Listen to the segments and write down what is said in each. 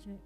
Cek.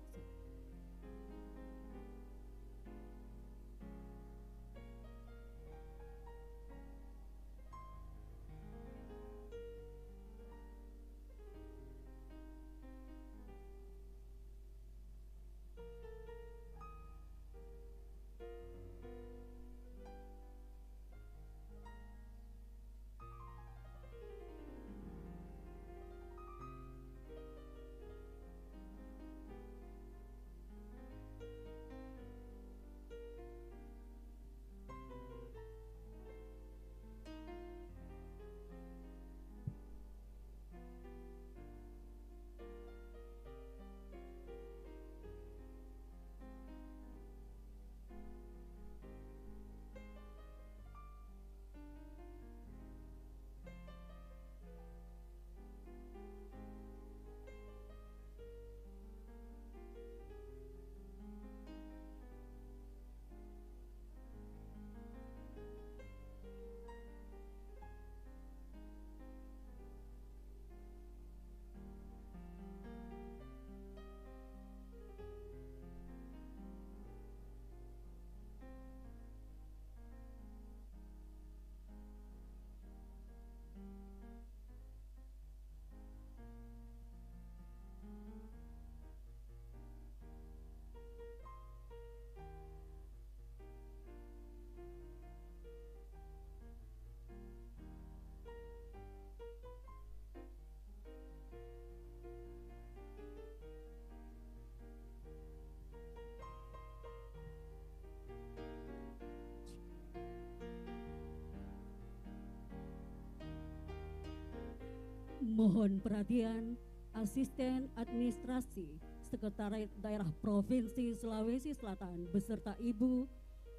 Mohon perhatian Asisten Administrasi Sekretariat Daerah Provinsi Sulawesi Selatan beserta Ibu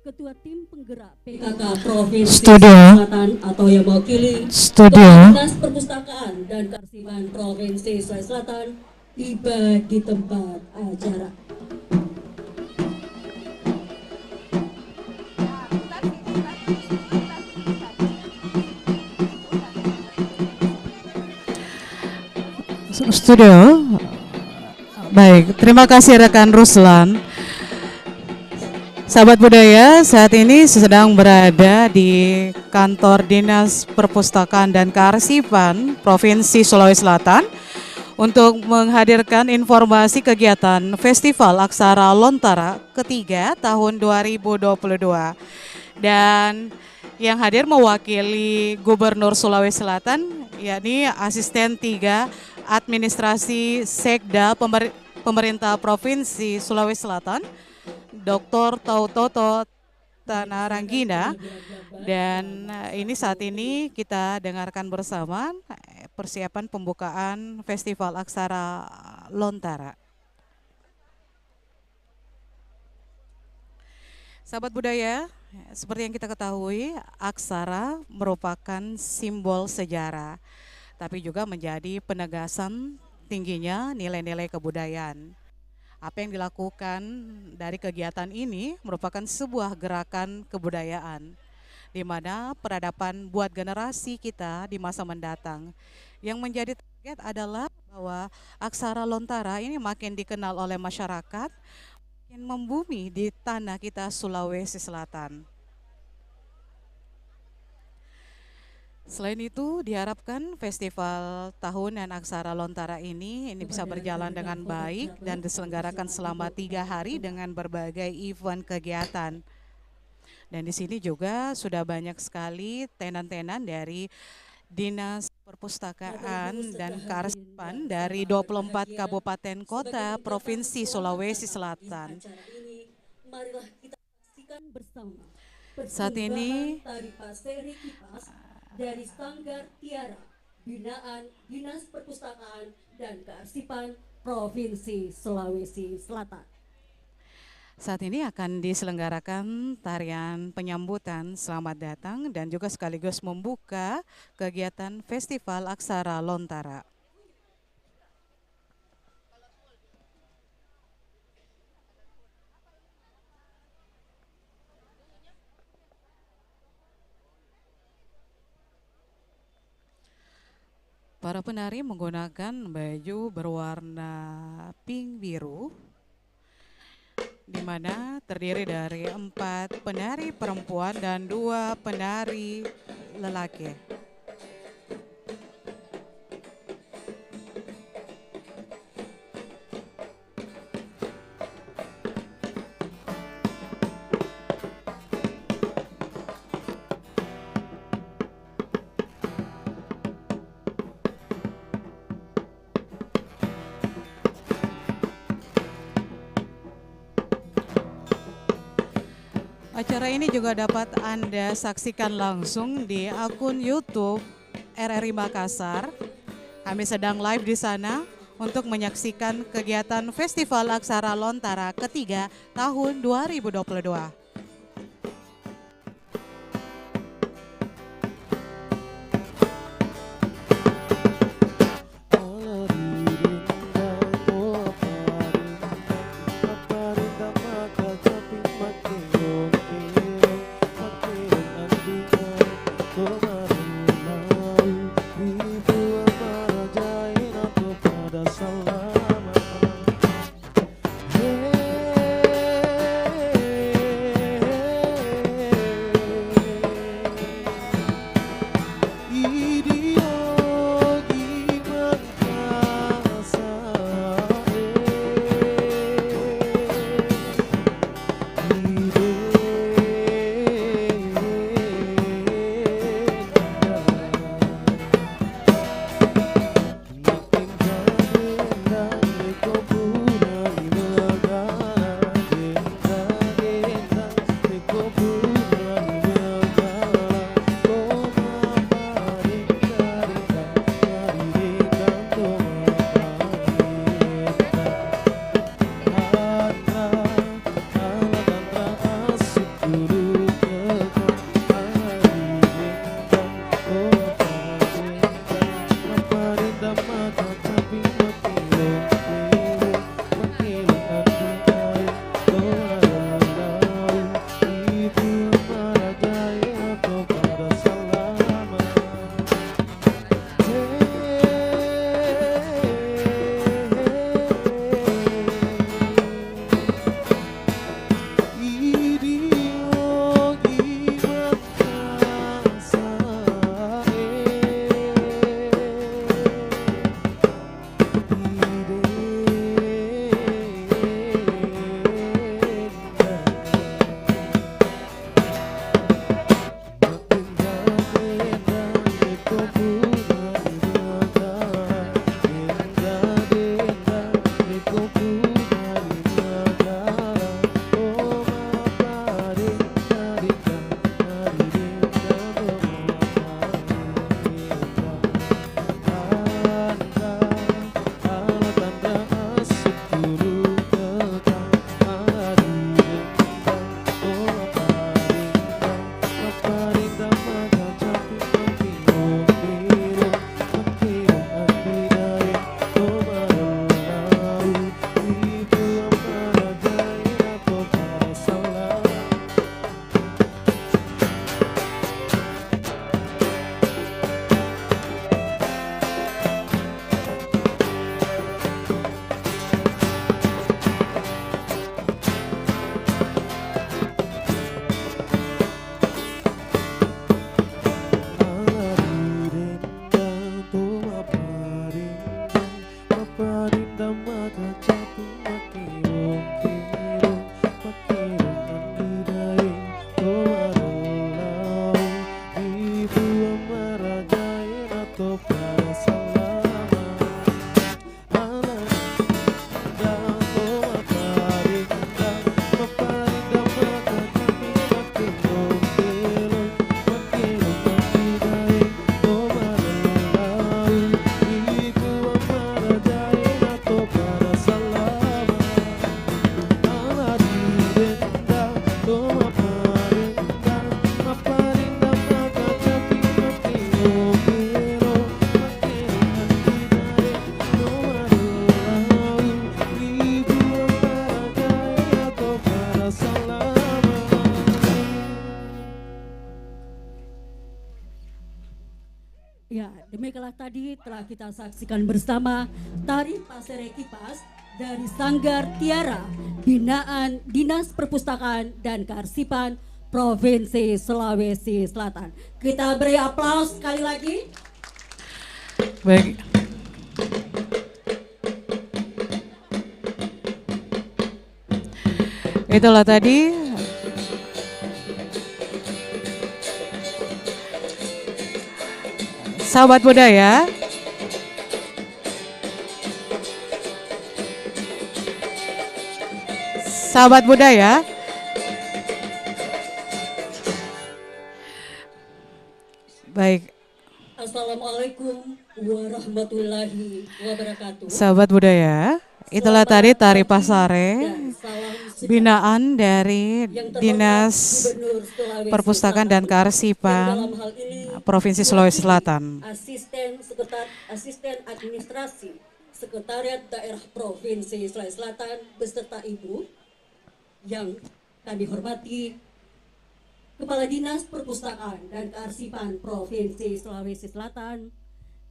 Ketua Tim Penggerak PKK Provinsi Studio. Selatan atau yang mewakili Studio. Dinas Perpustakaan dan Kearsipan Provinsi Sulawesi Selatan tiba di tempat acara. Studio. Baik, terima kasih rekan Ruslan. Sahabat budaya, saat ini sedang berada di kantor Dinas Perpustakaan dan Kearsipan Provinsi Sulawesi Selatan untuk menghadirkan informasi kegiatan Festival Aksara Lontara ketiga tahun 2022. Dan yang hadir mewakili Gubernur Sulawesi Selatan, yakni Asisten 3 Administrasi Sekda Pemerintah Provinsi Sulawesi Selatan, Dr. Tautoto Tanaranggina. Dan ini saat ini kita dengarkan bersama persiapan pembukaan Festival Aksara Lontara. Sahabat budaya, seperti yang kita ketahui, aksara merupakan simbol sejarah, tapi juga menjadi penegasan tingginya nilai-nilai kebudayaan. Apa yang dilakukan dari kegiatan ini merupakan sebuah gerakan kebudayaan, di mana peradaban buat generasi kita di masa mendatang. Yang menjadi target adalah bahwa aksara Lontara ini makin dikenal oleh masyarakat, makin membumi di tanah kita Sulawesi Selatan. Selain itu, diharapkan festival tahunan Aksara Lontara ini bisa berjalan dengan baik dan diselenggarakan selama 3 hari dengan berbagai event kegiatan. Dan di sini juga sudah banyak sekali tenan-tenan dari Dinas Perpustakaan dan Kearsipan dari 24 kabupaten kota Provinsi Sulawesi Selatan. Marilah kita saksikan bersama Saat ini tari paseri kipas dari Sanggar Tiara binaan Dinas Perpustakaan dan Kearsipan Provinsi Sulawesi Selatan. Saat ini akan diselenggarakan tarian penyambutan selamat datang dan juga sekaligus membuka kegiatan Festival Aksara Lontara. Para penari menggunakan baju berwarna pink biru mana terdiri dari 4 penari perempuan dan 2 penari lelaki. Acara ini juga dapat Anda saksikan langsung di akun YouTube RRI Makassar. Kami sedang live di sana untuk menyaksikan kegiatan Festival Aksara Lontara ketiga tahun 2022. Ya, demikianlah tadi telah kita saksikan bersama tari Pasere Kipas dari Sanggar Tiara, binaan Dinas Perpustakaan dan Kearsipan Provinsi Sulawesi Selatan. Kita beri aplaus sekali lagi. Baik. Itulah tadi sahabat budaya. Sahabat budaya. Baik. Assalamualaikum warahmatullahi wabarakatuh. Sahabat budaya, itulah tadi tari Pasare, Dan salam sejahtera binaan dari yang terhormat Dinas Gubernur Sulawesi Perpustakaan dan Selatan, Kearsipan yang dalam hal ini Provinsi Sulawesi Selatan. Asisten Administrasi Sekretariat Daerah Provinsi Sulawesi Selatan beserta Ibu yang kami hormati, Kepala Dinas Perpustakaan dan Kearsipan Provinsi Sulawesi Selatan,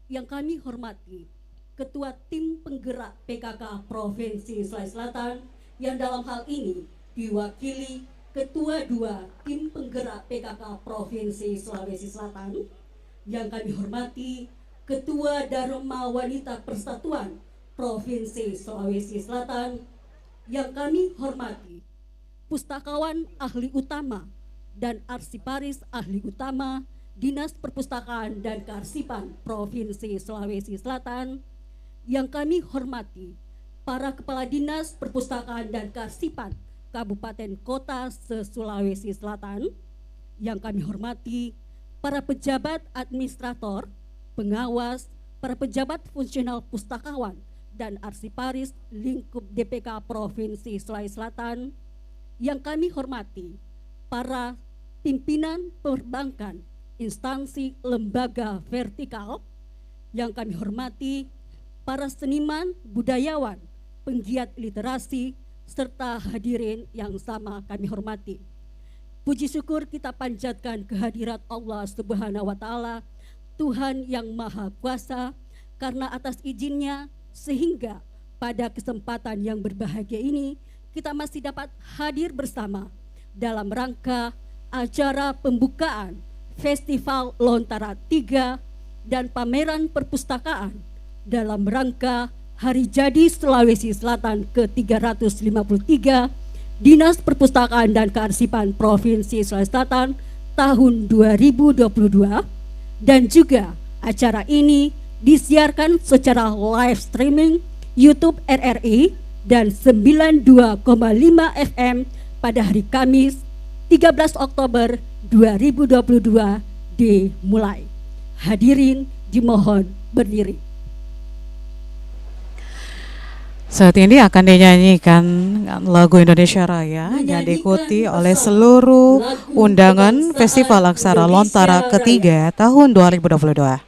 yang kami hormati Ketua Tim Penggerak PKK Provinsi Sulawesi Selatan, yang dalam hal ini diwakili Ketua 2 Tim Penggerak PKK Provinsi Sulawesi Selatan, yang kami hormati Ketua Dharma Wanita Persatuan Provinsi Sulawesi Selatan, yang kami hormati Pustakawan Ahli Utama dan Arsiparis Ahli Utama Dinas Perpustakaan dan Kearsipan Provinsi Sulawesi Selatan, yang kami hormati para Kepala Dinas Perpustakaan dan Kearsipan Kabupaten Kota se-Sulawesi Selatan, yang kami hormati para pejabat administrator, pengawas, para pejabat fungsional pustakawan dan arsiparis lingkup DPK Provinsi Sulawesi Selatan, yang kami hormati para pimpinan perbankan, instansi lembaga vertikal, yang kami hormati para seniman, budayawan, penggiat literasi, serta hadirin yang sama kami hormati. Puji syukur kita panjatkan kehadirat Allah Subhanahu wa Ta'ala, Tuhan yang Maha Kuasa, karena atas izinnya sehingga pada kesempatan yang berbahagia ini kita masih dapat hadir bersama dalam rangka acara pembukaan Festival Lontara 3 dan pameran perpustakaan dalam rangka Hari Jadi Sulawesi Selatan ke-353 Dinas Perpustakaan dan Kearsipan Provinsi Sulawesi Selatan tahun 2022, dan juga acara ini disiarkan secara live streaming YouTube RRI dan 92,5 FM pada hari Kamis 13 Oktober 2022 dimulai. Hadirin dimohon berdiri. Saat ini akan dinyanyikan lagu Indonesia Raya yang diikuti oleh seluruh undangan Festival Aksara Lontara ketiga tahun 2022.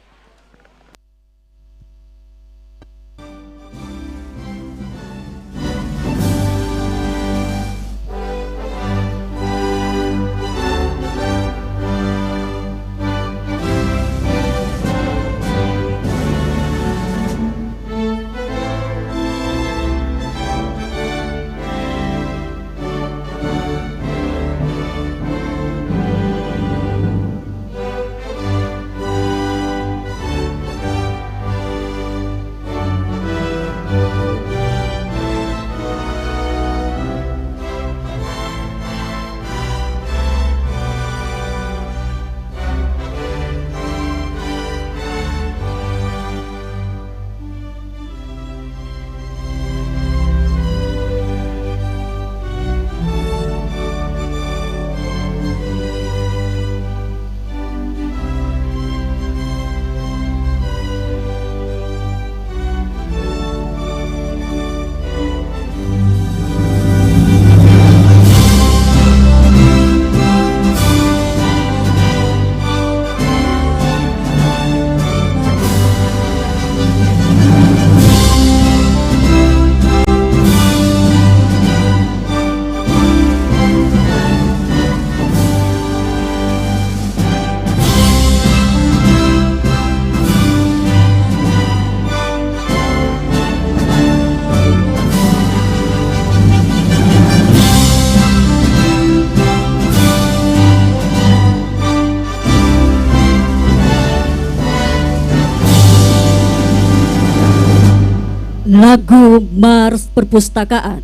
lagu Mars Perpustakaan.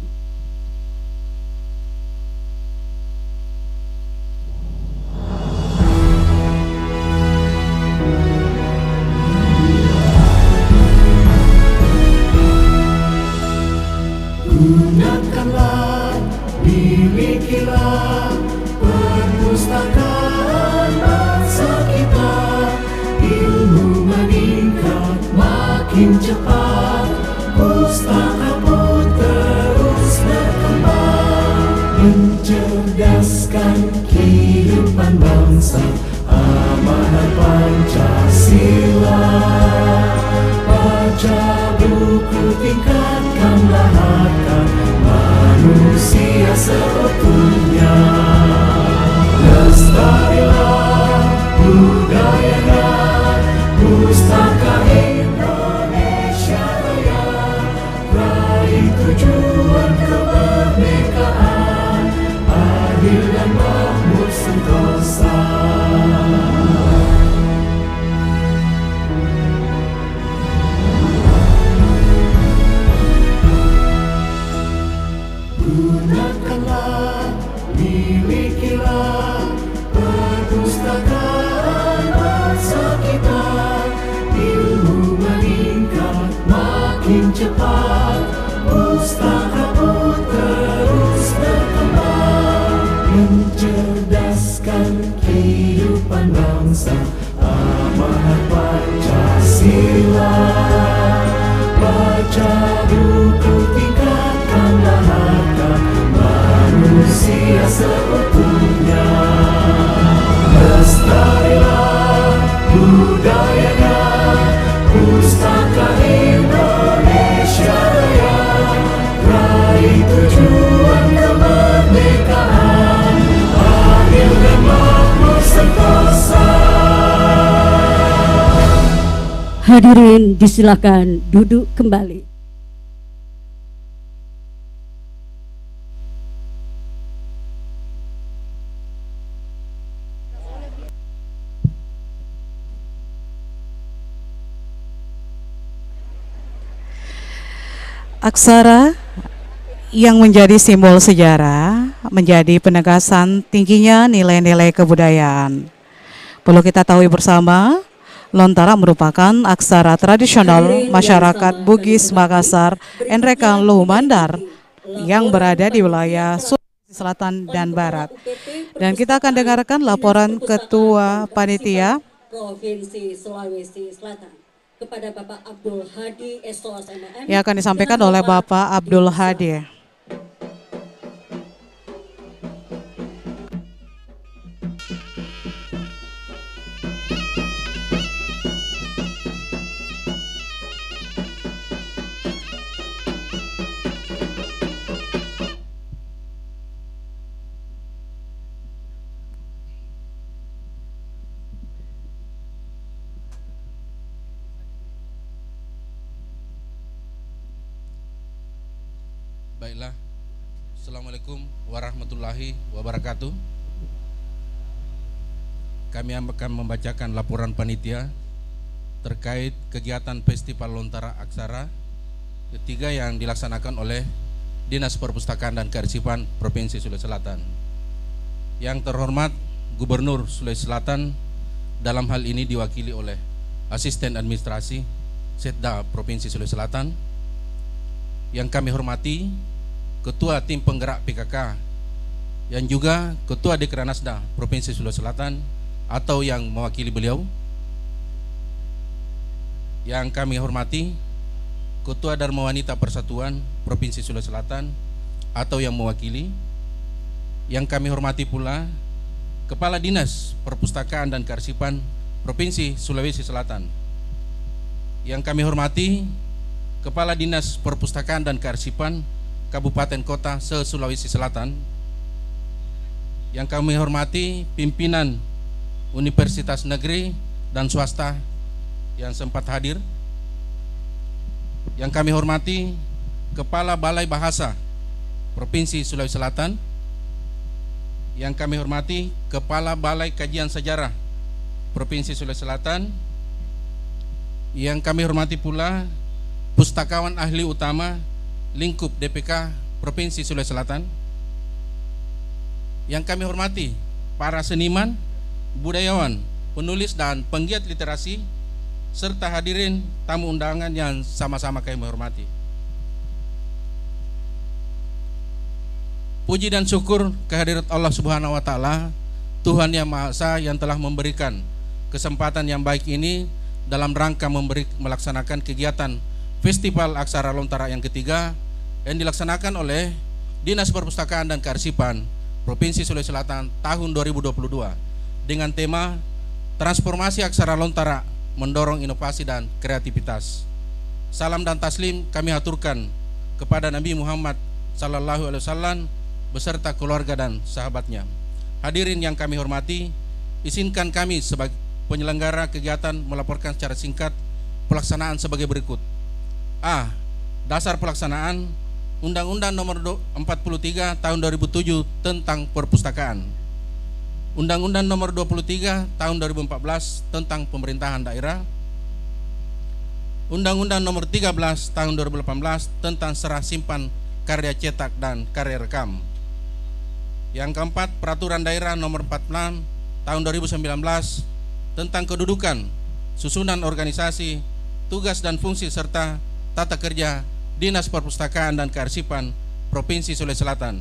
Gunakanlah, milikilah perpustakaan bangsa kita. Ilmu meningkat makin cepat, pustaka pun terus berkembang, mencerdaskan kehidupan bangsa, amanat Pancasila. Baca buku, tingkatkanlah harkat manusia seutuhnya. Lestarilah budayanya, pustaka Indonesia Raya. Raih tujuan kemerdekaan, adil dan makmur sentosa. Gunakanlah, milikilah perpustakaan bangsa kita. Ilmu meningkat makin cepat, pustaka pun terus berkembang, mencerdaskan kehidupan bangsa, amanat Pancasila. Baca buku, tingkatkanlah harkat manusia seutuhnya. Lestarilah budayanya, pustaka Indonesia Raya. Raih tujuan kemerdekaan, adil dan makmur sentosa. Hadirin disilakan duduk kembali. Aksara yang menjadi simbol sejarah, menjadi penegasan tingginya nilai-nilai kebudayaan. Perlu kita tahu bersama, Lontara merupakan aksara tradisional masyarakat Bugis Makassar, Enrekan Lumandar yang berada di wilayah Sulawesi Selatan dan Barat. Dan kita akan dengarkan laporan Ketua Panitia Provinsi Sulawesi Selatan kepada Bapak Abdul Hadi SOS MM yang akan disampaikan oleh Bapak Abdul Hadi. Baiklah, Assalamualaikum warahmatullahi wabarakatuh. Kami akan membacakan laporan panitia terkait kegiatan Festival Lontara Aksara ketiga yang dilaksanakan oleh Dinas Perpustakaan dan Kearsipan Provinsi Sulawesi Selatan. Yang terhormat Gubernur Sulawesi Selatan, dalam hal ini diwakili oleh Asisten Administrasi Setda Provinsi Sulawesi Selatan. Yang kami hormati Ketua Tim Penggerak PKK yang juga Ketua Dekranasda Provinsi Sulawesi Selatan atau yang mewakili beliau. Yang kami hormati Ketua Dharma Wanita Persatuan Provinsi Sulawesi Selatan atau yang mewakili. Yang kami hormati pula Kepala Dinas Perpustakaan dan Kearsipan Provinsi Sulawesi Selatan. Yang kami hormati Kepala Dinas Perpustakaan dan Kearsipan Kabupaten Kota se-Sulawesi Selatan. Yang kami hormati pimpinan Universitas Negeri dan Swasta yang sempat hadir. Yang kami hormati Kepala Balai Bahasa Provinsi Sulawesi Selatan. Yang kami hormati Kepala Balai Kajian Sejarah Provinsi Sulawesi Selatan. Yang kami hormati pula pustakawan ahli utama lingkup DPK Provinsi Sulawesi Selatan. Yang kami hormati para seniman, budayawan, penulis dan penggiat literasi, serta hadirin tamu undangan yang sama-sama kami hormati. Puji dan syukur kehadirat Allah Subhanahu wa Ta'ala, Tuhan Yang Maha Esa, yang telah memberikan kesempatan yang baik ini dalam rangka melaksanakan kegiatan Festival Aksara Lontara yang ketiga yang dilaksanakan oleh Dinas Perpustakaan dan Kearsipan Provinsi Sulawesi Selatan tahun 2022 dengan tema Transformasi Aksara Lontara Mendorong Inovasi dan Kreativitas. Salam dan taslim kami aturkan kepada Nabi Muhammad Sallallahu Alaihi Wasallam beserta keluarga dan sahabatnya. Hadirin yang kami hormati, izinkan kami sebagai penyelenggara kegiatan melaporkan secara singkat pelaksanaan sebagai berikut. A. Dasar pelaksanaan Undang-Undang Nomor 43 Tahun 2007 tentang Perpustakaan, Undang-Undang Nomor 23 Tahun 2014 tentang Pemerintahan Daerah, Undang-Undang Nomor 13 Tahun 2018 tentang serah simpan karya cetak dan karya rekam. Yang keempat, Peraturan Daerah Nomor 46 Tahun 2019 tentang kedudukan, susunan organisasi, tugas dan fungsi serta tata kerja Dinas Perpustakaan dan Kearsipan Provinsi Sulawesi Selatan.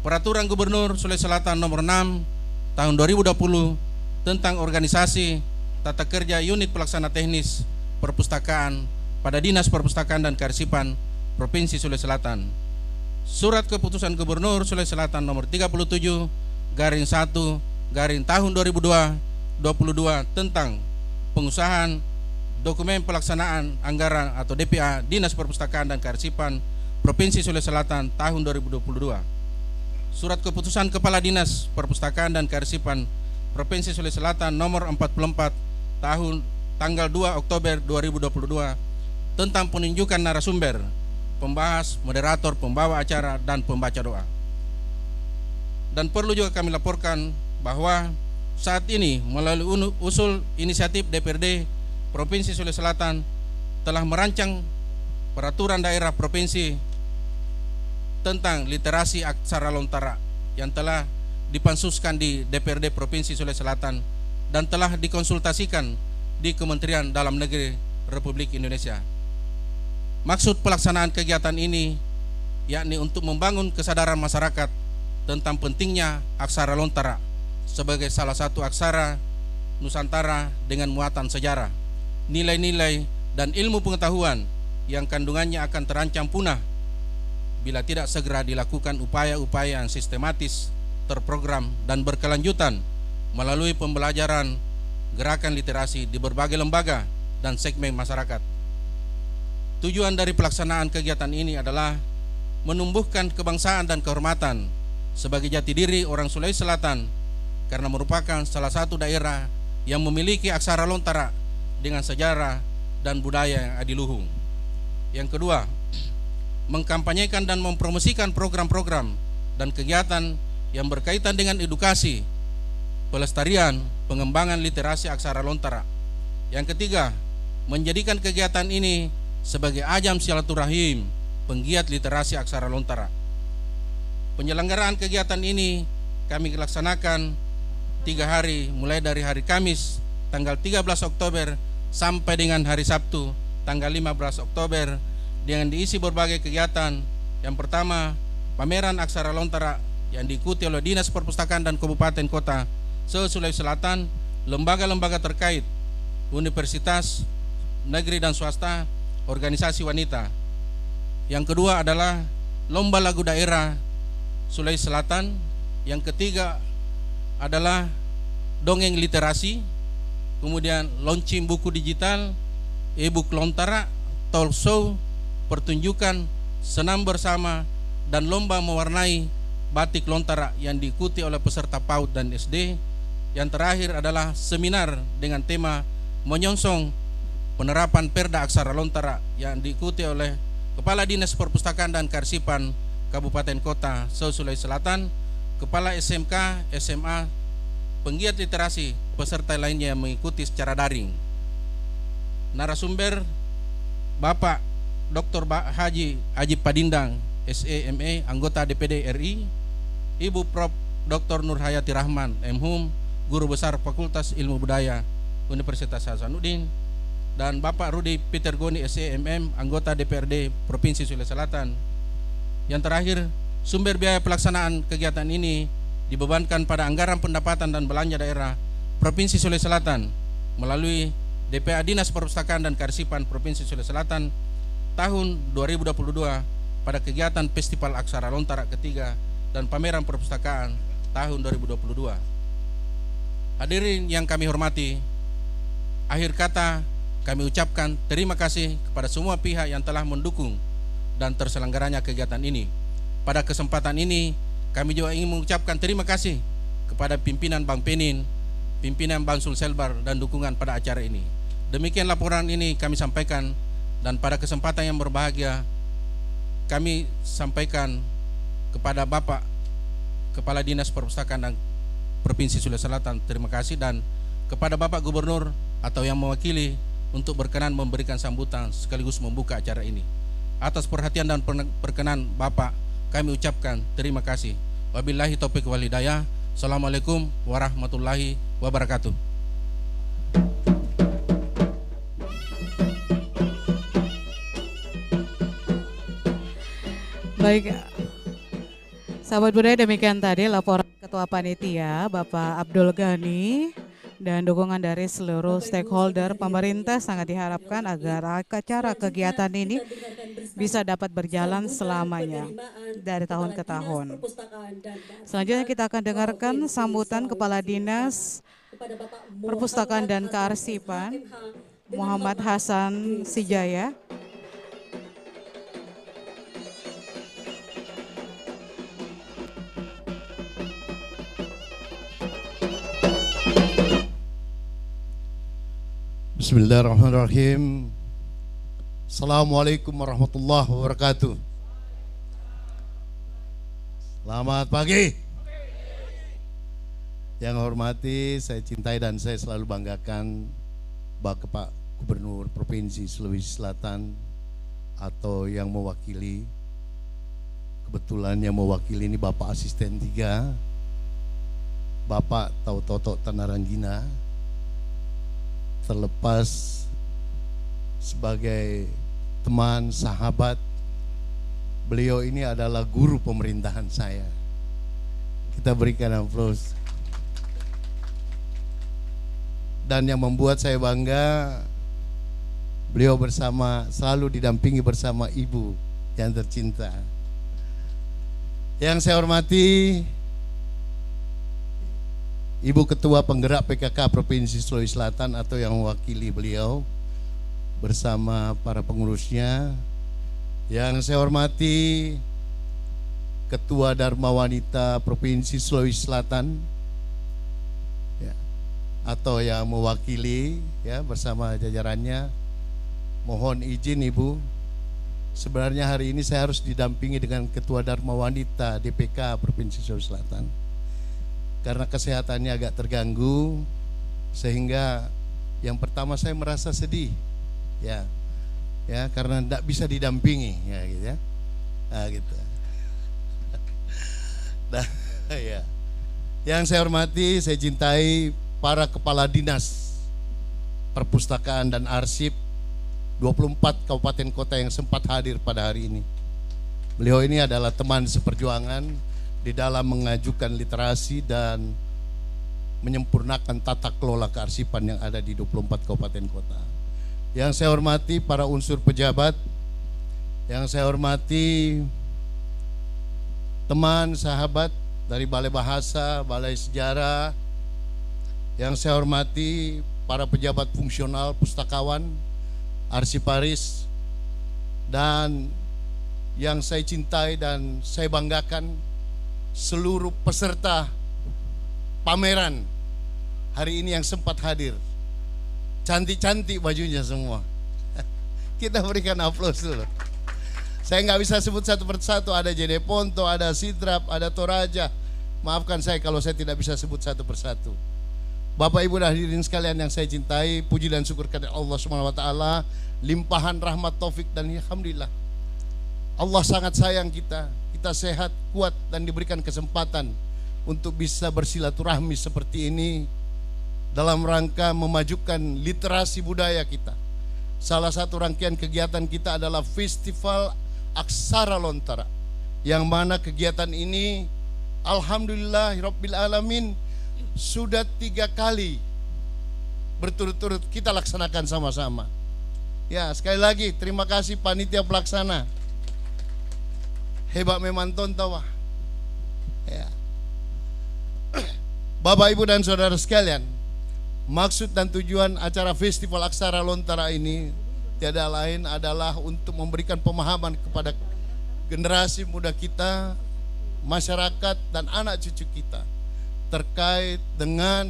Peraturan Gubernur Sulawesi Selatan Nomor 6 Tahun 2020 tentang organisasi, tata kerja unit pelaksana teknis perpustakaan pada Dinas Perpustakaan dan Kearsipan Provinsi Sulawesi Selatan. Surat Keputusan Gubernur Sulawesi Selatan Nomor 37/1 tahun 2022 tentang pengusahaan dokumen pelaksanaan anggaran atau DPA Dinas Perpustakaan dan Kearsipan Provinsi Sulawesi Selatan tahun 2022. Surat Keputusan Kepala Dinas Perpustakaan dan Kearsipan Provinsi Sulawesi Selatan Nomor 44 tahun tanggal 2 Oktober 2022 tentang penunjukan narasumber, pembahas, moderator, pembawa acara, dan pembaca doa. Dan perlu juga kami laporkan bahwa saat ini melalui usul inisiatif DPRD Provinsi Sulawesi Selatan telah merancang peraturan daerah provinsi tentang literasi aksara lontara yang telah dipansuskan di DPRD Provinsi Sulawesi Selatan dan telah dikonsultasikan di Kementerian Dalam Negeri Republik Indonesia. Maksud pelaksanaan kegiatan ini yakni untuk membangun kesadaran masyarakat tentang pentingnya aksara lontara sebagai salah satu aksara Nusantara dengan muatan sejarah, nilai-nilai dan ilmu pengetahuan yang kandungannya akan terancam punah bila tidak segera dilakukan upaya-upaya yang sistematis, terprogram dan berkelanjutan melalui pembelajaran gerakan literasi di berbagai lembaga dan segmen masyarakat. Tujuan dari pelaksanaan kegiatan ini adalah menumbuhkan kebangsaan dan kehormatan sebagai jati diri orang Sulawesi Selatan karena merupakan salah satu daerah yang memiliki aksara lontara dengan sejarah dan budaya yang adiluhung. Yang kedua, mengkampanyekan dan mempromosikan program-program dan kegiatan yang berkaitan dengan edukasi, pelestarian, pengembangan literasi aksara lontara. Yang ketiga, menjadikan kegiatan ini sebagai ajang silaturahim penggiat literasi aksara lontara. Penyelenggaraan kegiatan ini kami laksanakan 3 hari, mulai dari hari Kamis tanggal 13 Oktober sampai dengan hari Sabtu tanggal 15 Oktober dengan diisi berbagai kegiatan. Yang pertama, pameran aksara lontara yang diikuti oleh Dinas Perpustakaan dan Kabupaten Kota se-Sulawesi Selatan, lembaga-lembaga terkait, universitas, negeri dan swasta, organisasi wanita. Yang kedua adalah lomba lagu daerah Sulawesi Selatan. Yang ketiga adalah dongeng literasi, kemudian launching buku digital, e-book lontara, talk show, pertunjukan, senam bersama, dan lomba mewarnai batik lontara yang diikuti oleh peserta PAUD dan SD. Yang terakhir adalah seminar dengan tema menyongsong penerapan Perda Aksara Lontara yang diikuti oleh Kepala Dinas Perpustakaan dan Kearsipan Kabupaten Kota se-Sulawesi Selatan, Kepala SMK, SMA, penggiat literasi, peserta lainnya yang mengikuti secara daring. Narasumber Bapak Dr. Haji Ajib Padindang, SEME, anggota DPD RI, Ibu Prof. Dr. Nur Hayati Rahman, MHum, Guru Besar Fakultas Ilmu Budaya Universitas Hasanuddin, dan Bapak Rudi Peter Goni, SEMM, anggota DPRD Provinsi Sulawesi Selatan. Yang terakhir, sumber biaya pelaksanaan kegiatan ini dibebankan pada anggaran pendapatan dan belanja daerah Provinsi Sulawesi Selatan melalui DPA Dinas Perpustakaan dan Kearsipan Provinsi Sulawesi Selatan tahun 2022 pada kegiatan Festival Aksara Lontara ketiga dan Pameran Perpustakaan tahun 2022. Hadirin yang kami hormati, akhir kata kami ucapkan terima kasih kepada semua pihak yang telah mendukung dan terselenggaranya kegiatan ini. Pada kesempatan ini, kami juga ingin mengucapkan terima kasih kepada pimpinan Bank Penin, pimpinan Bank Sulselbar, dan dukungan pada acara ini. Demikian laporan ini kami sampaikan, dan pada kesempatan yang berbahagia, kami sampaikan kepada Bapak Kepala Dinas Perpustakaan dan Provinsi Sulawesi Selatan terima kasih, dan kepada Bapak Gubernur atau yang mewakili untuk berkenan memberikan sambutan sekaligus membuka acara ini. Atas perhatian dan perkenan Bapak, kami ucapkan terima kasih. Wabillahi taufiq wal hidayah. Assalamualaikum warahmatullahi wabarakatuh. Baik, sahabat budaya, demikian tadi laporan Ketua Panitia Bapak Abdul Ghani, dan dukungan dari seluruh stakeholder pemerintah sangat diharapkan agar acara kegiatan ini bisa dapat berjalan selamanya dari tahun ke tahun. Selanjutnya kita akan dengarkan sambutan Kepala Dinas Perpustakaan dan Kearsipan Muhammad Hasan Sijaya. Bismillahirrahmanirrahim. Assalamualaikum warahmatullahi wabarakatuh. Selamat pagi. Yang hormati, saya cintai dan saya selalu banggakan Bapak Gubernur Provinsi Sulawesi Selatan atau yang mewakili, kebetulan yang mewakili ini Bapak Asisten 3, Bapak Tautoto Tanaranggina, terlepas sebagai teman, sahabat, beliau ini adalah guru pemerintahan saya. Kita berikan aplaus. Dan yang membuat saya bangga, beliau selalu didampingi bersama ibu yang tercinta. Yang saya hormati Ibu Ketua Penggerak PKK Provinsi Sulawesi Selatan atau yang mewakili beliau bersama para pengurusnya. Yang saya hormati Ketua Dharma Wanita Provinsi Sulawesi Selatan ya, atau yang mewakili ya bersama jajarannya. Mohon izin Ibu, sebenarnya hari ini saya harus didampingi dengan Ketua Dharma Wanita DPK Provinsi Sulawesi Selatan. Karena kesehatannya agak terganggu, sehingga yang pertama saya merasa sedih, ya, karena tidak bisa didampingi, ya, gitu ya, gitu. Nah, ya. Yang saya hormati, saya cintai para kepala dinas perpustakaan dan arsip 24 kabupaten kota yang sempat hadir pada hari ini. Beliau ini adalah teman seperjuangan di dalam mengajukan literasi dan menyempurnakan tata kelola kearsipan yang ada di 24 kabupaten kota. Yang saya hormati para unsur pejabat, yang saya hormati teman, sahabat dari Balai Bahasa, Balai Sejarah, yang saya hormati para pejabat fungsional, pustakawan, arsiparis, dan yang saya cintai dan saya banggakan seluruh peserta pameran hari ini yang sempat hadir. Cantik-cantik bajunya semua. Kita berikan aplaus dulu. Saya nggak bisa sebut satu persatu, ada JD Ponto, ada Sidrap, ada Toraja. Maafkan saya kalau saya tidak bisa sebut satu persatu. Bapak Ibu dan hadirin sekalian yang saya cintai, puji dan syukur kepada Allah Subhanahu wa taala, limpahan rahmat taufik dan alhamdulillah. Allah sangat sayang kita. Kita sehat, kuat dan diberikan kesempatan untuk bisa bersilaturahmi seperti ini dalam rangka memajukan literasi budaya kita. Salah satu rangkaian kegiatan kita adalah Festival Aksara Lontara, yang mana kegiatan ini alhamdulillah rabbil alamin sudah 3 kali berturut-turut kita laksanakan sama-sama. Ya, sekali lagi terima kasih panitia pelaksana. Hebat memang tawa. Ya. Bapak Ibu dan saudara sekalian, maksud dan tujuan acara Festival Aksara Lontara ini tiada lain adalah untuk memberikan pemahaman kepada generasi muda kita, masyarakat dan anak cucu kita terkait dengan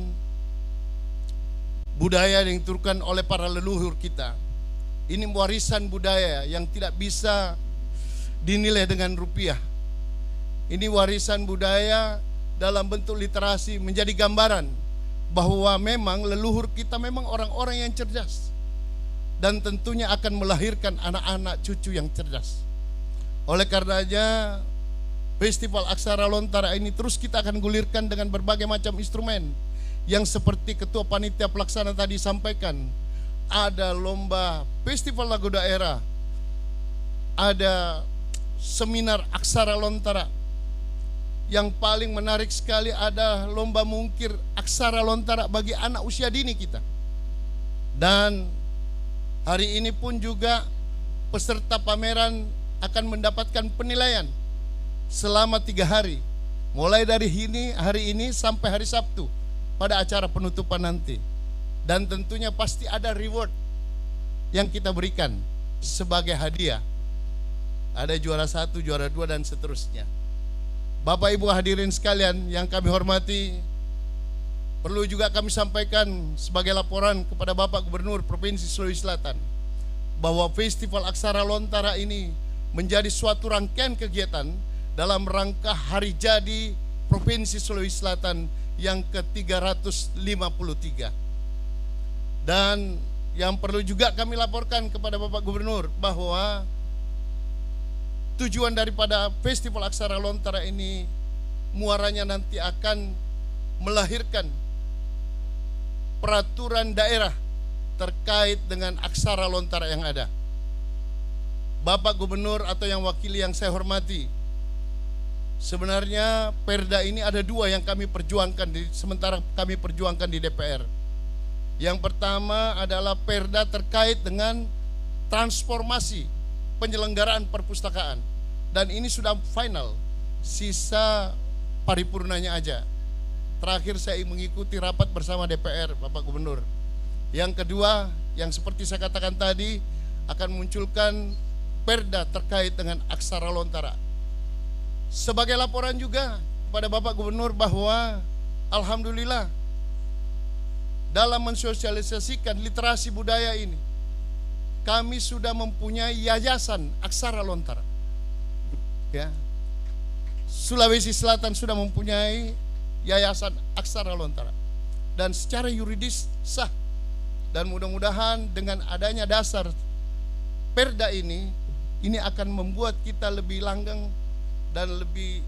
budaya yang diturunkan oleh para leluhur kita. Ini warisan budaya yang tidak bisa dinilai dengan rupiah. Ini warisan budaya dalam bentuk literasi, menjadi gambaran bahwa memang leluhur kita memang orang-orang yang cerdas dan tentunya akan melahirkan anak-anak cucu yang cerdas. Oleh karenanya Festival Aksara Lontara ini terus kita akan gulirkan dengan berbagai macam instrumen yang seperti Ketua Panitia Pelaksana tadi sampaikan. Ada lomba festival lagu daerah, ada seminar Aksara Lontara. Yang paling menarik sekali ada lomba mungkir Aksara Lontara bagi anak usia dini kita. Dan hari ini pun juga peserta pameran akan mendapatkan penilaian selama 3 hari, mulai dari hari ini sampai hari Sabtu pada acara penutupan nanti. Dan tentunya pasti ada reward yang kita berikan sebagai hadiah. Ada juara 1, juara 2 dan seterusnya. Bapak Ibu hadirin sekalian yang kami hormati, perlu juga kami sampaikan sebagai laporan kepada Bapak Gubernur Provinsi Sulawesi Selatan bahwa Festival Aksara Lontara ini menjadi suatu rangkaian kegiatan dalam rangka Hari Jadi Provinsi Sulawesi Selatan yang ke-353. Dan yang perlu juga kami laporkan kepada Bapak Gubernur bahwa tujuan daripada Festival Aksara Lontara ini muaranya nanti akan melahirkan peraturan daerah terkait dengan Aksara Lontara yang ada. Bapak Gubernur atau yang wakili yang saya hormati, sebenarnya perda ini ada 2 yang kami perjuangkan sementara kami perjuangkan di DPR. Yang pertama adalah perda terkait dengan transformasi penyelenggaraan perpustakaan, dan ini sudah final, sisa paripurnanya aja. Terakhir saya mengikuti rapat bersama DPR, Bapak Gubernur. Yang kedua, yang seperti saya katakan tadi, akan munculkan perda terkait dengan Aksara Lontara. Sebagai laporan juga kepada Bapak Gubernur bahwa alhamdulillah dalam mensosialisasikan literasi budaya ini, kami sudah mempunyai yayasan Aksara Lontara. Ya. Sulawesi Selatan sudah mempunyai yayasan Aksara Lontara dan secara yuridis sah. Dan mudah-mudahan dengan adanya dasar perda ini akan membuat kita lebih langgeng dan lebih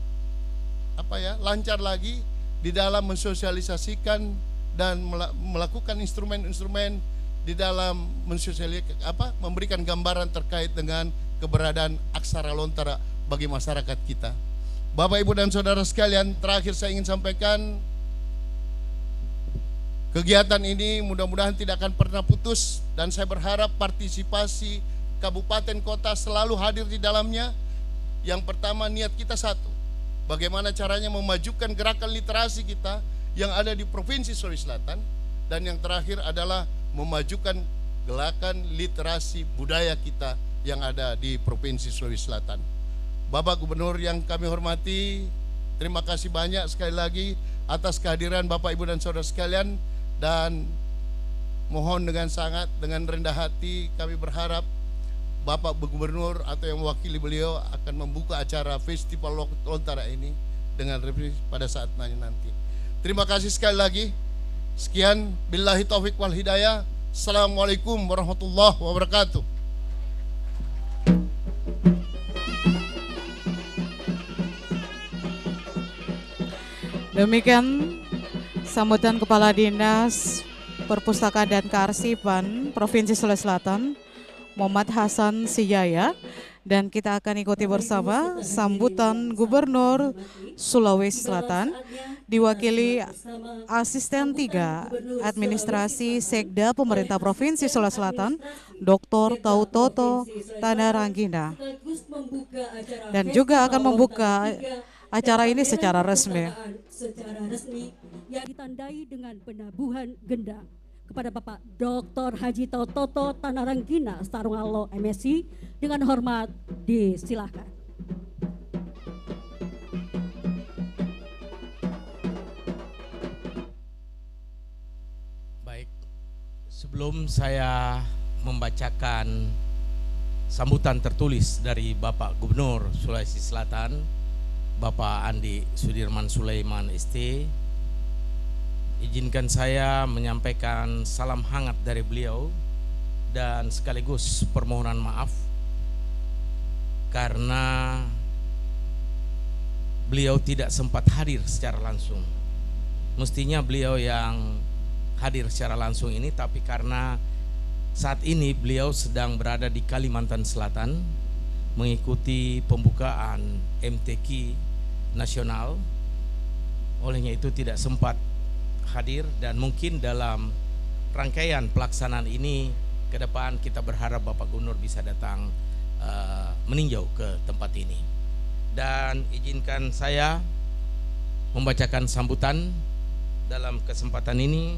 lancar lagi di dalam mensosialisasikan dan melakukan instrumen-instrumen di dalam memberikan gambaran terkait dengan keberadaan Aksara Lontara bagi masyarakat kita. Bapak Ibu dan saudara sekalian, terakhir saya ingin sampaikan, kegiatan ini mudah-mudahan tidak akan pernah putus dan saya berharap partisipasi kabupaten kota selalu hadir di dalamnya. Yang pertama, niat kita satu, bagaimana caranya memajukan gerakan literasi kita yang ada di Provinsi Sulawesi Selatan, dan yang terakhir adalah memajukan gerakan literasi budaya kita yang ada di Provinsi Sulawesi Selatan. Bapak Gubernur yang kami hormati, terima kasih banyak sekali lagi atas kehadiran Bapak Ibu dan saudara sekalian, dan mohon dengan rendah hati kami berharap Bapak Gubernur atau yang mewakili beliau akan membuka acara Festival Lontara ini dengan review pada saat nanti. Terima kasih sekali lagi. Sekian, billahi taufik wal hidayah. Assalamualaikum warahmatullahi wabarakatuh. Demikian sambutan Kepala Dinas Perpustakaan dan Kearsipan Provinsi Sulawesi Selatan, Muhammad Hasan Sijaya, dan kita akan ikuti bersama sambutan Gubernur Sulawesi Selatan diwakili Asisten 3 Administrasi Sekda Pemerintah Provinsi Sulawesi Selatan, Dr. Tautoto Tanaranggina, dan juga akan membuka acara ini secara resmi yang ditandai dengan penabuhan gendang kepada Bapak Dr. Haji Tautoto Tanaranggina Sarungalo MSc dengan hormat disilahkan. Baik, sebelum saya membacakan sambutan tertulis dari Bapak Gubernur Sulawesi Selatan, Bapak Andi Sudirman Sulaiman ST, izinkan saya menyampaikan salam hangat dari beliau dan sekaligus permohonan maaf karena beliau tidak sempat hadir secara langsung. Mestinya beliau yang hadir secara langsung ini, tapi karena saat ini beliau sedang berada di Kalimantan Selatan mengikuti pembukaan MTQ nasional, olehnya itu tidak sempat hadir, dan mungkin dalam rangkaian pelaksanaan ini ke depan kita berharap Bapak Gubernur bisa datang meninjau ke tempat ini. Dan izinkan saya membacakan sambutan dalam kesempatan ini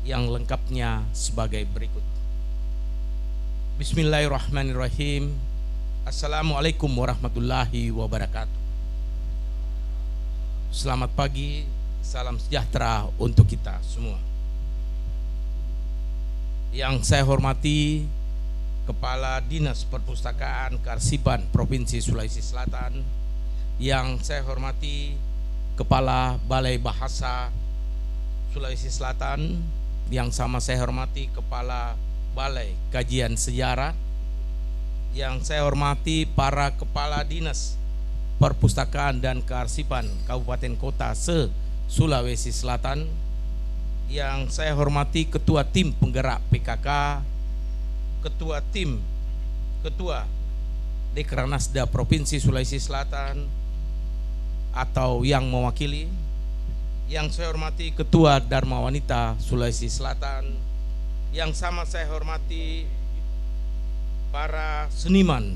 yang lengkapnya sebagai berikut. Bismillahirrahmanirrahim. Assalamualaikum warahmatullahi wabarakatuh. Selamat pagi, salam sejahtera untuk kita semua. Yang saya hormati Kepala Dinas Perpustakaan Kearsipan Provinsi Sulawesi Selatan, yang saya hormati Kepala Balai Bahasa Sulawesi Selatan, yang sama saya hormati Kepala Balai Kajian Sejarah, yang saya hormati para Kepala Dinas Perpustakaan dan Kearsipan Kabupaten Kota se-Sulawesi Selatan, yang saya hormati Ketua Tim Penggerak PKK, Ketua Dekranasda Provinsi Sulawesi Selatan atau yang mewakili, yang saya hormati Ketua Dharma Wanita Sulawesi Selatan, yang sama saya hormati para seniman,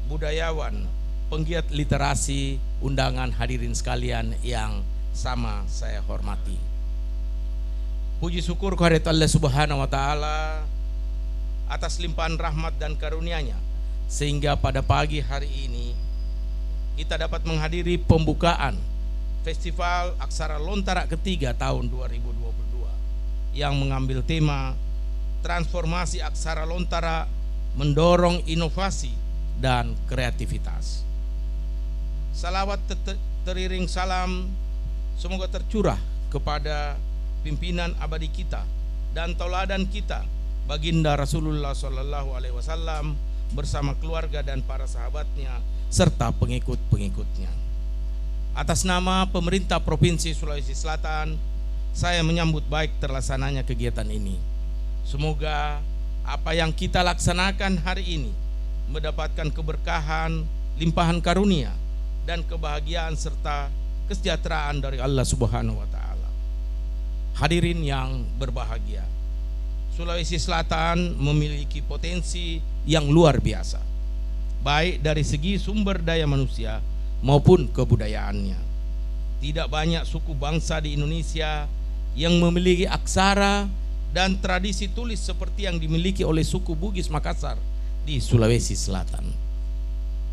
budayawan, penggiat literasi, undangan hadirin sekalian yang sama saya hormati. Puji syukur kehadirat Allah Subhanahu wa taala atas limpahan rahmat dan karunia-Nya, sehingga pada pagi hari ini kita dapat menghadiri pembukaan Festival Aksara Lontara ketiga tahun 2022 yang mengambil tema Transformasi Aksara Lontara Mendorong Inovasi dan Kreativitas. Salawat teriring salam semoga tercurah kepada pimpinan abadi kita dan tauladan kita, Baginda Rasulullah Sallallahu Alaihi Wasallam bersama keluarga dan para sahabatnya serta pengikut-pengikutnya. Atas nama pemerintah Provinsi Sulawesi Selatan, saya menyambut baik terlaksananya kegiatan ini. Semoga apa yang kita laksanakan hari ini mendapatkan keberkahan, limpahan karunia, dan kebahagiaan serta kesejahteraan dari Allah Subhanahu wa taala. Hadirin yang berbahagia, Sulawesi Selatan memiliki potensi yang luar biasa, baik dari segi sumber daya manusia maupun kebudayaannya. Tidak banyak suku bangsa di Indonesia yang memiliki aksara dan tradisi tulis seperti yang dimiliki oleh suku Bugis Makassar di Sulawesi Selatan.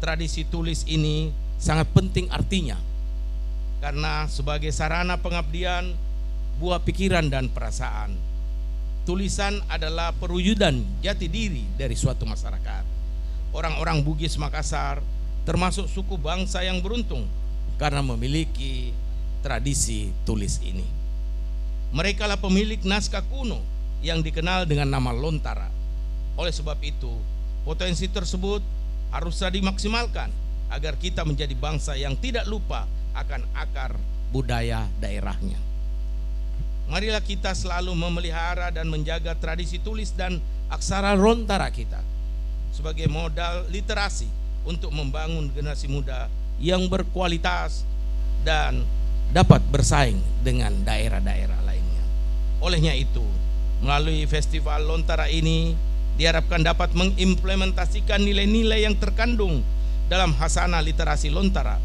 Tradisi tulis ini sangat penting artinya, karena sebagai sarana pengabdian buah pikiran dan perasaan. Tulisan adalah perwujudan jati diri dari suatu masyarakat. Orang-orang Bugis Makassar termasuk suku bangsa yang beruntung karena memiliki tradisi tulis ini. Mereka lah pemilik naskah kuno yang dikenal dengan nama Lontara. Oleh sebab itu, potensi tersebut haruslah dimaksimalkan agar kita menjadi bangsa yang tidak lupa akan akar budaya daerahnya. Marilah kita selalu memelihara dan menjaga tradisi tulis dan aksara Lontara kita sebagai modal literasi untuk membangun generasi muda yang berkualitas dan dapat bersaing dengan daerah-daerah lainnya. Olehnya itu, melalui festival Lontara ini diharapkan dapat mengimplementasikan nilai-nilai yang terkandung dalam khasanah literasi Lontara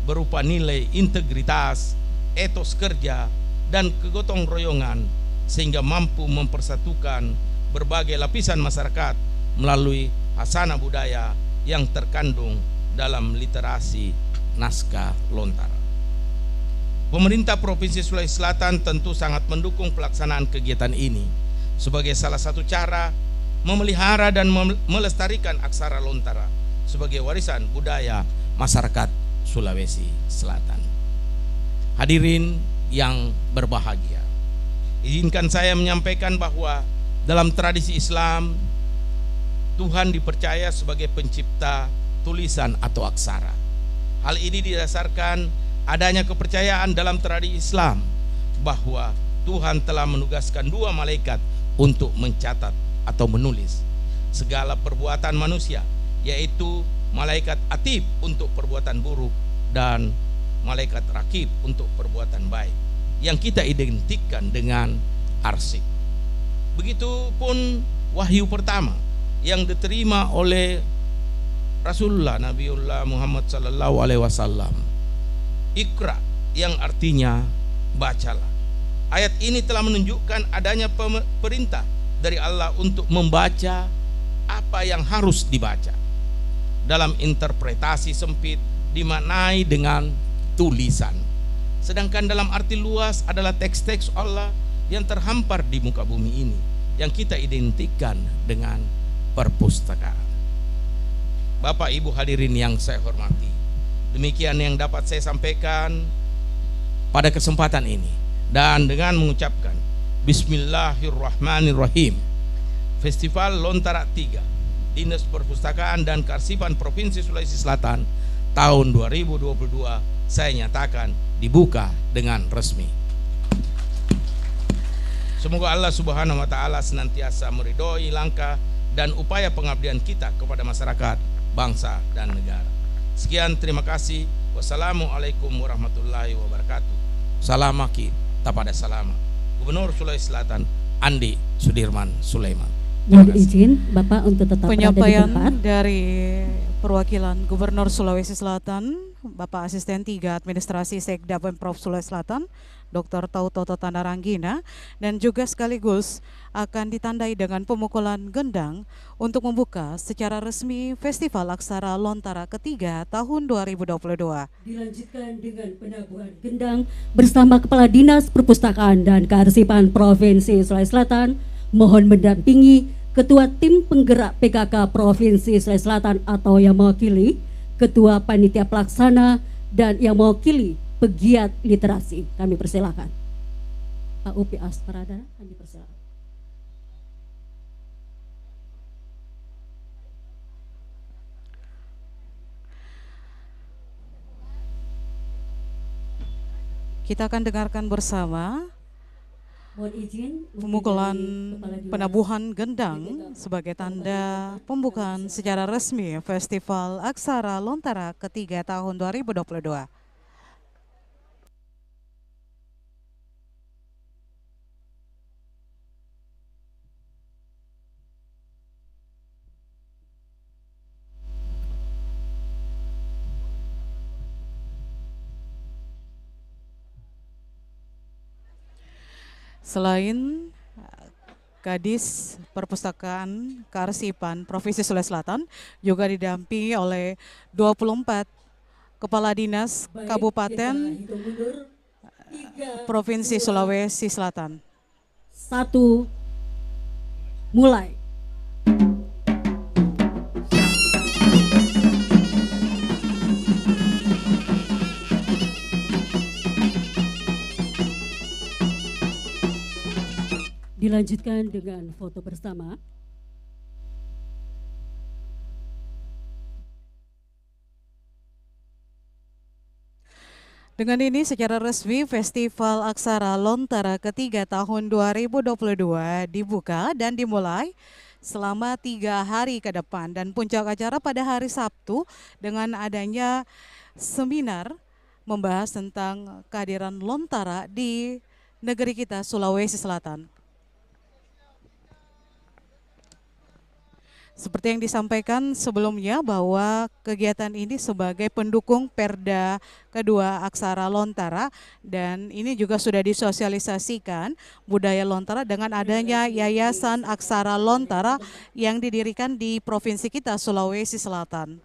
berupa nilai integritas, etos kerja, dan kegotong royongan sehingga mampu mempersatukan berbagai lapisan masyarakat melalui khasanah budaya yang terkandung dalam literasi naskah Lontara. Pemerintah Provinsi Sulawesi Selatan tentu sangat mendukung pelaksanaan kegiatan ini sebagai salah satu cara memelihara dan melestarikan aksara Lontara sebagai warisan budaya masyarakat Sulawesi Selatan. Hadirin yang berbahagia, izinkan saya menyampaikan bahwa dalam tradisi Islam, Tuhan dipercaya sebagai pencipta tulisan atau aksara. Hal ini didasarkan adanya kepercayaan dalam tradisi Islam bahwa Tuhan telah menugaskan 2 malaikat untuk mencatat atau menulis segala perbuatan manusia, yaitu malaikat atib untuk perbuatan buruk dan malaikat rakib untuk perbuatan baik, yang kita identikkan dengan arsik. Begitupun wahyu pertama yang diterima oleh Rasulullah Nabiullah Muhammad sallallahu alaihi wasallam, Iqra, yang artinya bacalah. Ayat ini telah menunjukkan adanya perintah dari Allah untuk membaca apa yang harus dibaca. Dalam interpretasi sempit dimaknai dengan tulisan, sedangkan dalam arti luas adalah teks-teks Allah yang terhampar di muka bumi ini yang kita identikan dengan perpustakaan. Bapak Ibu hadirin yang saya hormati, demikian yang dapat saya sampaikan pada kesempatan ini, dan dengan mengucapkan Bismillahirrahmanirrahim, Festival Lontara 3 Dinas Perpustakaan dan Kearsipan Provinsi Sulawesi Selatan tahun 2022 saya nyatakan dibuka dengan resmi. Semoga Allah Subhanahu wa taala senantiasa meridhoi langkah dan upaya pengabdian kita kepada masyarakat, bangsa dan negara. Sekian, terima kasih. Wassalamualaikum warahmatullahi wabarakatuh. Salamaki tapada salama. Gubernur Sulawesi Selatan Andi Sudirman Sulaiman. Mohon izin Bapak untuk tetap berada di Penyampaian tempat. dari perwakilan Gubernur Sulawesi Selatan, Bapak Asisten 3 Administrasi Sekda Pemprov Sulawesi Selatan, Dr. Tautoto Tandaranggina, dan juga sekaligus akan ditandai dengan pemukulan gendang untuk membuka secara resmi Festival Aksara Lontara ketiga tahun 2022. Dilanjutkan dengan penabuhan gendang bersama Kepala Dinas Perpustakaan dan Kearsipan Provinsi Sulawesi Selatan. Mohon mendampingi Ketua Tim Penggerak PKK Provinsi Sulawesi Selatan atau yang mewakili Ketua Panitia Pelaksana dan yang mewakili pegiat literasi. Kami persilakan. Pak Upi Asparada, kami persilakan. Kita akan dengarkan bersama Mohon izin pemukulan Kepala Dinas penabuhan gendang sebagai tanda pembukaan secara resmi Festival Aksara Lontara ketiga tahun 2022. Selain Kadis Perpustakaan Kearsipan Provinsi Sulawesi Selatan juga didampingi oleh 24 Kepala Dinas Baik, Kabupaten kita hitung mundur. 3, Provinsi 2, Sulawesi Selatan. 1, mulai. Dilanjutkan dengan foto bersama. Dengan ini secara resmi Festival Aksara Lontara ketiga tahun 2022 dibuka dan dimulai selama 3 hari ke depan, dan puncak acara pada hari Sabtu dengan adanya seminar membahas tentang kehadiran Lontara di negeri kita Sulawesi Selatan. Seperti yang disampaikan sebelumnya bahwa kegiatan ini sebagai pendukung Perda kedua Aksara Lontara, dan ini juga sudah disosialisasikan budaya Lontara dengan adanya Yayasan Aksara Lontara yang didirikan di provinsi kita Sulawesi Selatan.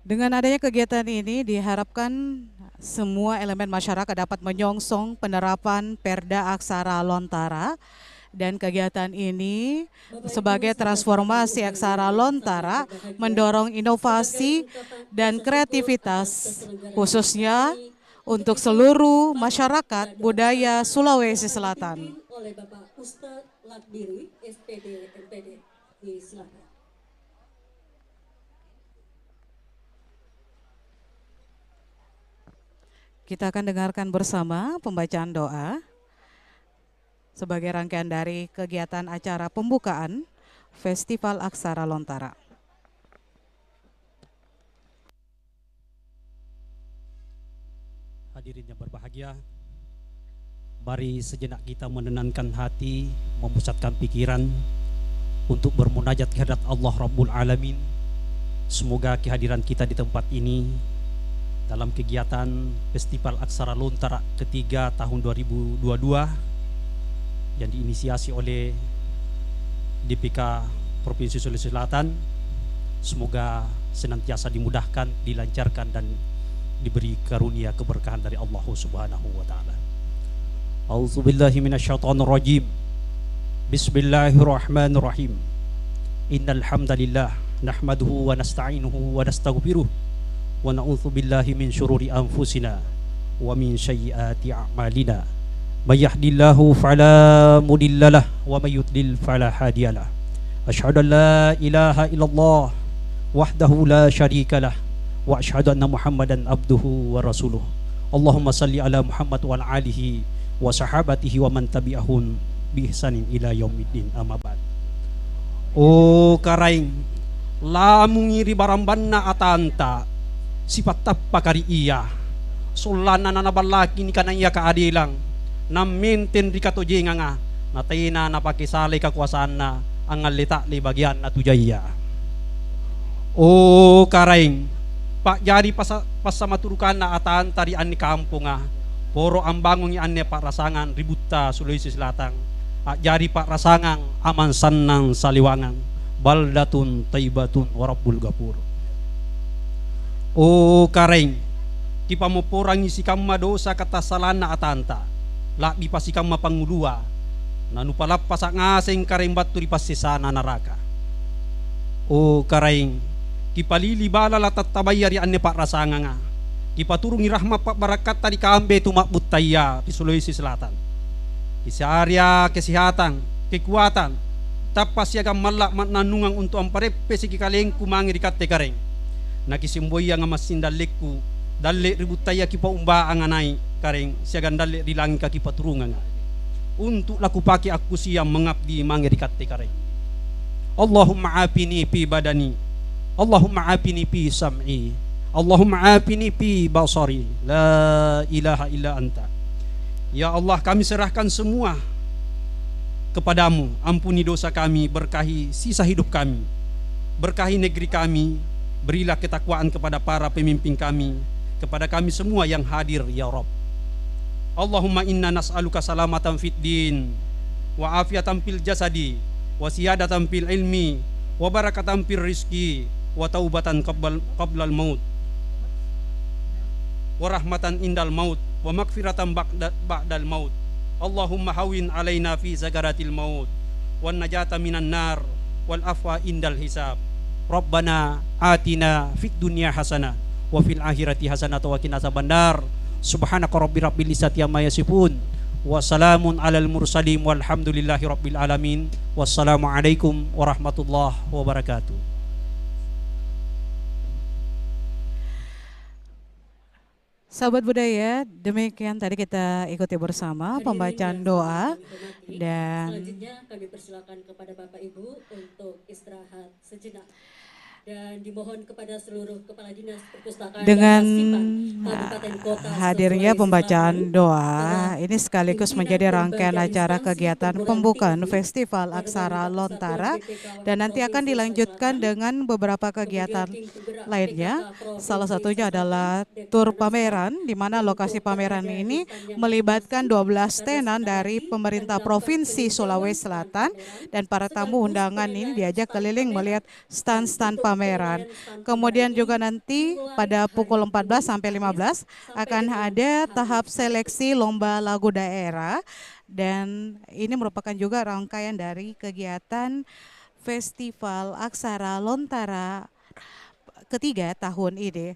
Dengan adanya kegiatan ini diharapkan semua elemen masyarakat dapat menyongsong penerapan Perda Aksara Lontara, dan kegiatan ini sebagai transformasi Aksara Lontara mendorong inovasi dan kreativitas khususnya untuk seluruh masyarakat budaya Sulawesi Selatan. Oleh Bapak Ustadz Lakbiri, SPD MPD di Selatan. Kita akan dengarkan bersama pembacaan doa sebagai rangkaian dari kegiatan acara pembukaan Festival Aksara Lontara. Hadirin yang berbahagia, mari sejenak kita menenangkan hati, memusatkan pikiran untuk bermunajat kehadirat Allah Rabbul Alamin. Semoga kehadiran kita di tempat ini dalam kegiatan Festival Aksara Lontara ketiga tahun 2022 yang diinisiasi oleh DPK Provinsi Sulawesi Selatan, semoga senantiasa dimudahkan, dilancarkan, dan diberi karunia keberkahan dari Allah Subhanahu wa taala. A'udzubillahi minasyaitonirrajim. Bismillahirrahmanirrahim. Innal hamdalillah nahmaduhu wa nasta'inuhu wa nastaghfiruh wa na'udzu billahi min syururi anfusina wa min sayyiati a'malina. May yahdihillahu fala mudhillalah wa may yudlil fala hadiyalah. Asyhadu an la ilaha illallah wahdahu la syarikalah wa asyhadu anna Muhammadan abduhu wa rasuluh. Allahumma salli ala Muhammad wa ala alihi wa sahabatihi wa man tabi'ahum bi ihsanin ila yaumiddin, amma ba'd. O karaing lamungi barambanna atanta sifat tapakari iya sulana nanabalaki ni kanang iya kaadilang namintin rikato jenga nga natayna napakisali kakuasaan na ang alita li bagian na tujaya. O karaing pak jari pasamaturukan na ataan tarian ni kampung nga poro ang bangon ni anne pak rasangan ributa Sulawesi Selatan jari pak rasangan aman sanang saliwangan baldatun taibatun warabbul gapur. O kareng ti pamupurangi si kamma dosa katasalan na atanta labi pa si kamma pangulua nanupalap pasak ngaseng kareng batu di pasisana naraka. O kareng ti palili bala latat tabayari anne pak rasanga nga ti paturungi rahmat pak barakat tadi kambe tumak butaya di Sulawesi Selatan isi area kesehatan kekuatan tapas siagam malak nanungang untuk amparepe si kikaleng kumangi dikate kareng nakisimboy nga masindalekku dalle ributaya ki paumba ang anay kareng siagan dalle rilang ka ki paturungan untuk laku paki aku siang mengabdi mangirikat kareng. Allahumma afini fi badani, Allahumma afini fi sam'i, Allahumma afini fi basari, la ilaha illa anta. Ya Allah, kami serahkan semua kepadamu, ampuni dosa kami, berkahi sisa hidup kami, berkahi negeri kami, berilah ketakwaan kepada para pemimpin kami, kepada kami semua yang hadir ya Rabb. Allahumma inna nas'aluka salamatan fid din wa afiatan fil jasadi wa siyadatan fil ilmi wa barakatan fil rizki wa taubatan qablal maut wa rahmatan indal maut wa magfiratan ba'dal maut. Allahumma hawin alaina fi zagaratil maut wan najata minan nar wal afwa indal hisab. Rabbana atina fid dunya hasanah wa fil akhirati hasanah wa qina azabannar. Subhanaka rabbil izzati amma yasifun wa salamun alal mursalin walhamdulillahi rabbil alamin. Wassalamu alaikum warahmatullahi wabarakatuh. Sahabat budaya, demikian tadi kita ikuti bersama pembacaan doa dan selanjutnya kami persilakan kepada Bapak Ibu untuk istirahat sejenak. Dan dimohon kepada seluruh kepala dinas perpustakaan dengan dan Kabupaten Kota hadirnya Sulawesi pembacaan Selatan, doa telah ini sekaligus menjadi pimpinan rangkaian berbagai acara instansi kegiatan perguruan pembukaan tinggi Festival dan Aksara Wanita Lontara Persatuan BPK dan nanti akan Provinsi dilanjutkan Sulawesi dengan beberapa Selatan, kegiatan kemudian tim penggerak lainnya. PKK Provinsi Salah satunya Selatan, adalah Dekranasda, tur pameran di mana untuk lokasi pameran berada ini di stand yang melibatkan masing-masing. 12 tenan Pada dari sebentar pemerintah lagi akan Provinsi dilakukan Sulawesi peninjauan Selatan stand pameran, dan para tamu sekaligus undangan ini penilaian diajak stand keliling pameran. melihat Dan stand-stand untuk pameran. penilaian stand pameran Kemudian ini juga nanti dimulai pada hari pukul 14 ini, sampai Kamis, 15 sampai akan dengan ada hari tahap Sabtu. seleksi lomba lagu daerah dan ini merupakan juga rangkaian dari kegiatan Festival Aksara Lontara ketiga tahun ini.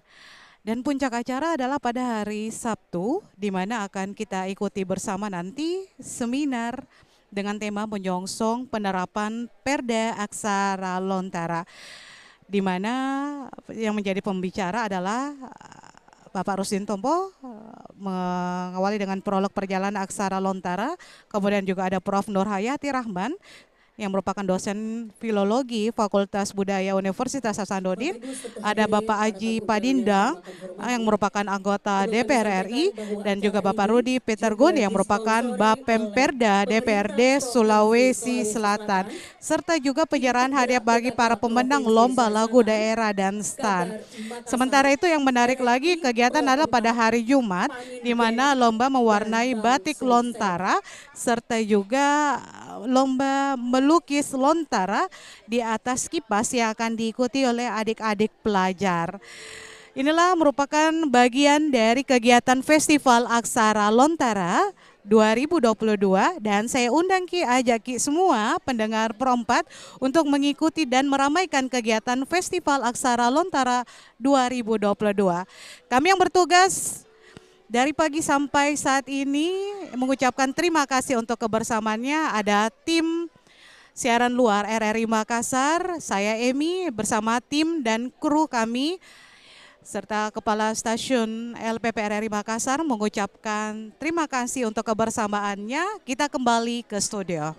Dan puncak acara adalah pada hari Sabtu, di mana akan kita ikuti bersama nanti seminar dengan tema menyongsong penerapan Perda Aksara Lontara, di mana yang menjadi pembicara adalah Bapak Rusdin Tompo mengawali dengan prolog perjalanan Aksara Lontara, kemudian juga ada Prof. Nur Hayati Rahman yang merupakan dosen filologi Fakultas Budaya Universitas Hasanuddin, ada Bapak Aji Padindang yang merupakan anggota DPR RI dan juga Bapak Rudi Peter Gun yang merupakan Bapem Perda DPRD Sulawesi Selatan, serta juga penyerahan hadiah bagi para pemenang lomba lagu daerah dan stan. Sementara itu yang menarik lagi kegiatan adalah pada hari Jumat di mana lomba mewarnai batik lontara serta juga lomba melukis lontara di atas kipas yang akan diikuti oleh adik-adik pelajar. Inilah merupakan bagian dari kegiatan Festival Aksara Lontara 2022 dan saya undang ajak semua pendengar Pro 4 untuk mengikuti dan meramaikan kegiatan Festival Aksara Lontara 2022. Kami yang bertugas dari pagi sampai saat ini mengucapkan terima kasih untuk kebersamaannya. Ada tim siaran luar RRI Makassar, saya Emi bersama tim dan kru kami serta Kepala Stasiun LPP RRI Makassar mengucapkan terima kasih untuk kebersamaannya. Kita kembali ke studio.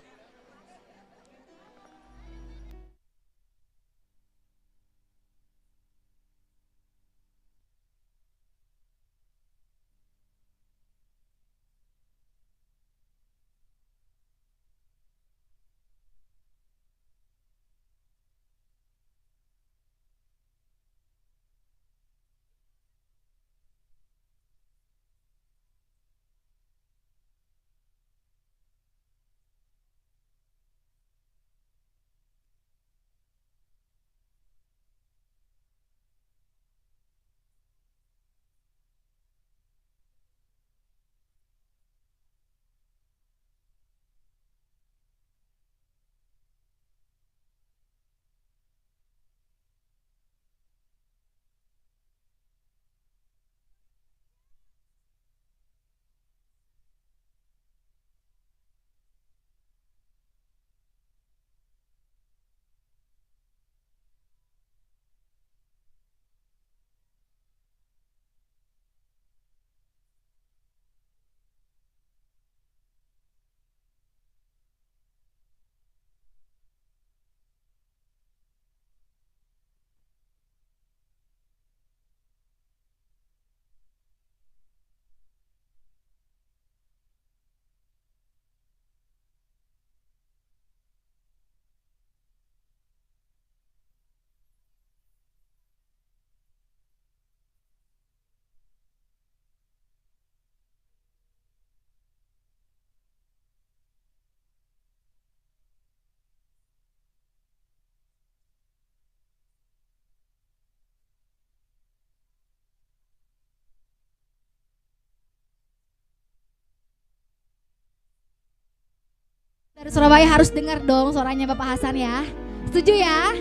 Surabaya harus dengar dong suaranya Bapak Hasan ya. Setuju ya?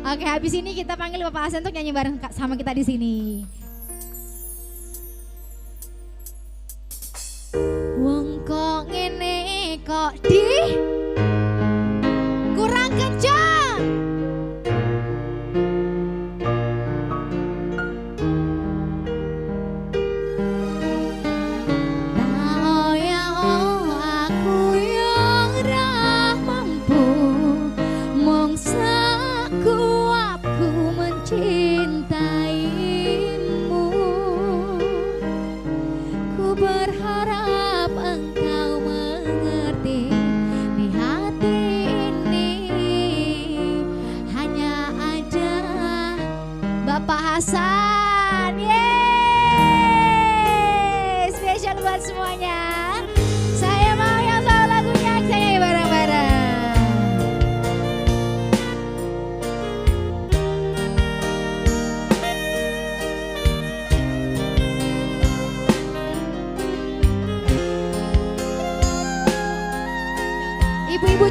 Oke, habis ini kita panggil Bapak Hasan untuk nyanyi bareng sama kita di sini. Wong kok ngene kok di kurang kencang. Berharap engkau mengerti di hati ini hanya ada Bapak Hasan. Yeay, spesial buat semuanya. Saya mau yang tahu lagunya, saya bareng-bareng. Ibu-ibu